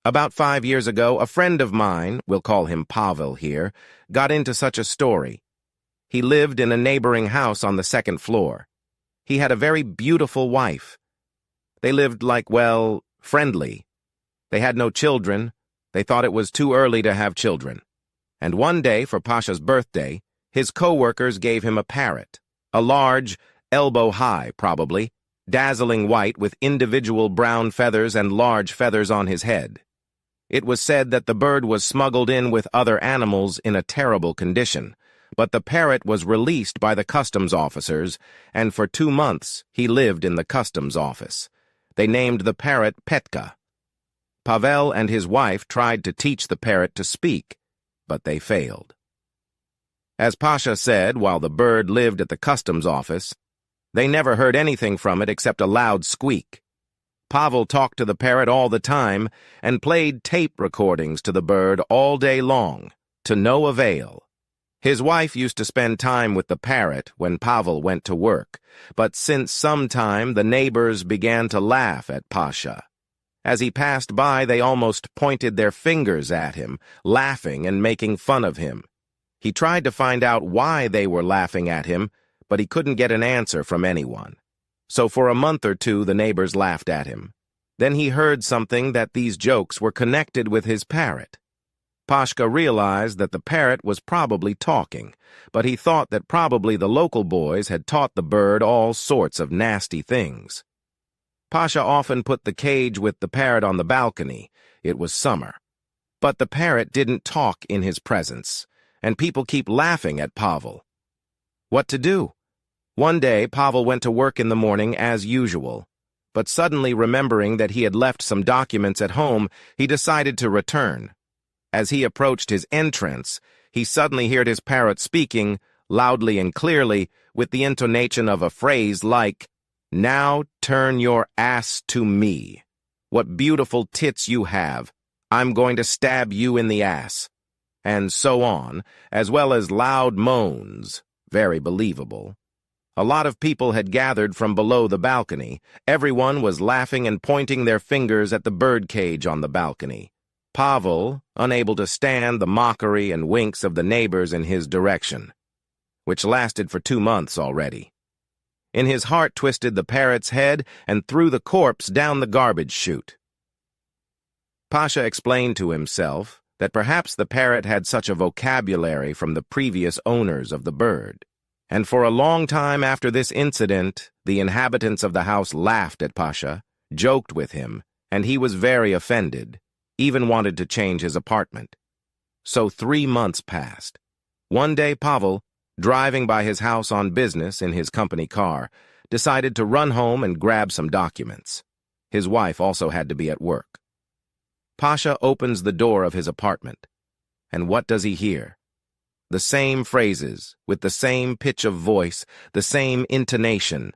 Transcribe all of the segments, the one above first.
About 5 years ago, a friend of mine, we'll call him Pavel here, got into such a story. He lived in a neighboring house on the second floor. He had a very beautiful wife. They lived friendly. They had no children. They thought it was too early to have children. And one day, for Pasha's birthday, his co-workers gave him a parrot, a large, elbow-high probably, dazzling white with individual brown feathers and large feathers on his head. It was said that the bird was smuggled in with other animals in a terrible condition, but the parrot was released by the customs officers, and for 2 months he lived in the customs office. They named the parrot Petka. Pavel and his wife tried to teach the parrot to speak, but they failed. As Pasha said, while the bird lived at the customs office, they never heard anything from it except a loud squeak. Pavel talked to the parrot all the time and played tape recordings to the bird all day long, to no avail. His wife used to spend time with the parrot when Pavel went to work, but since some time the neighbors began to laugh at Pasha. As he passed by, they almost pointed their fingers at him, laughing and making fun of him. He tried to find out why they were laughing at him, but he couldn't get an answer from anyone. So for a month or two the neighbors laughed at him. Then he heard something that these jokes were connected with his parrot. Pashka realized that the parrot was probably talking, but he thought that probably the local boys had taught the bird all sorts of nasty things. Pasha often put the cage with the parrot on the balcony. It was summer. But the parrot didn't talk in his presence, and people keep laughing at Pavel. What to do? One day, Pavel went to work in the morning as usual, but suddenly remembering that he had left some documents at home, he decided to return. As he approached his entrance, he suddenly heard his parrot speaking, loudly and clearly, with the intonation of a phrase like, "Now turn your ass to me. What beautiful tits you have. I'm going to stab you in the ass." And so on, as well as loud moans, very believable. A lot of people had gathered from below the balcony. Everyone was laughing and pointing their fingers at the bird cage on the balcony. Pavel, unable to stand the mockery and winks of the neighbors in his direction, which lasted for 2 months already. In his heart twisted the parrot's head and threw the corpse down the garbage chute. Pasha explained to himself that perhaps the parrot had such a vocabulary from the previous owners of the bird. And for a long time after this incident, the inhabitants of the house laughed at Pasha, joked with him, and he was very offended, even wanted to change his apartment. So 3 months passed. One day Pavel, driving by his house on business in his company car, decided to run home and grab some documents. His wife also had to be at work. Pasha opens the door of his apartment, and what does he hear? The same phrases, with the same pitch of voice, the same intonation.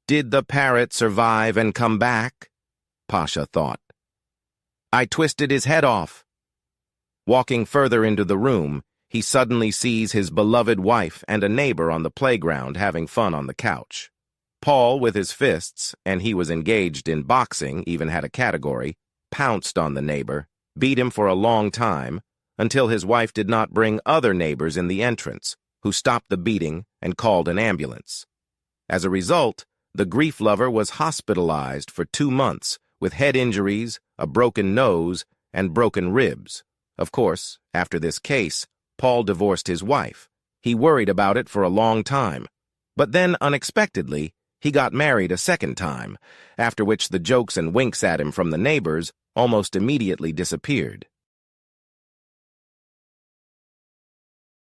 Did the parrot survive and come back? Pasha thought. I twisted his head off. Walking further into the room, he suddenly sees his beloved wife and a neighbor on the playground having fun on the couch. Paul, with his fists, and he was engaged in boxing, even had a category, pounced on the neighbor, beat him for a long time, until his wife did not bring other neighbors in the entrance, who stopped the beating and called an ambulance. As a result, the grief lover was hospitalized for 2 months with head injuries, a broken nose, and broken ribs. Of course, after this case, Paul divorced his wife. He worried about it for a long time. But then, unexpectedly, he got married a second time, after which the jokes and winks at him from the neighbors almost immediately disappeared.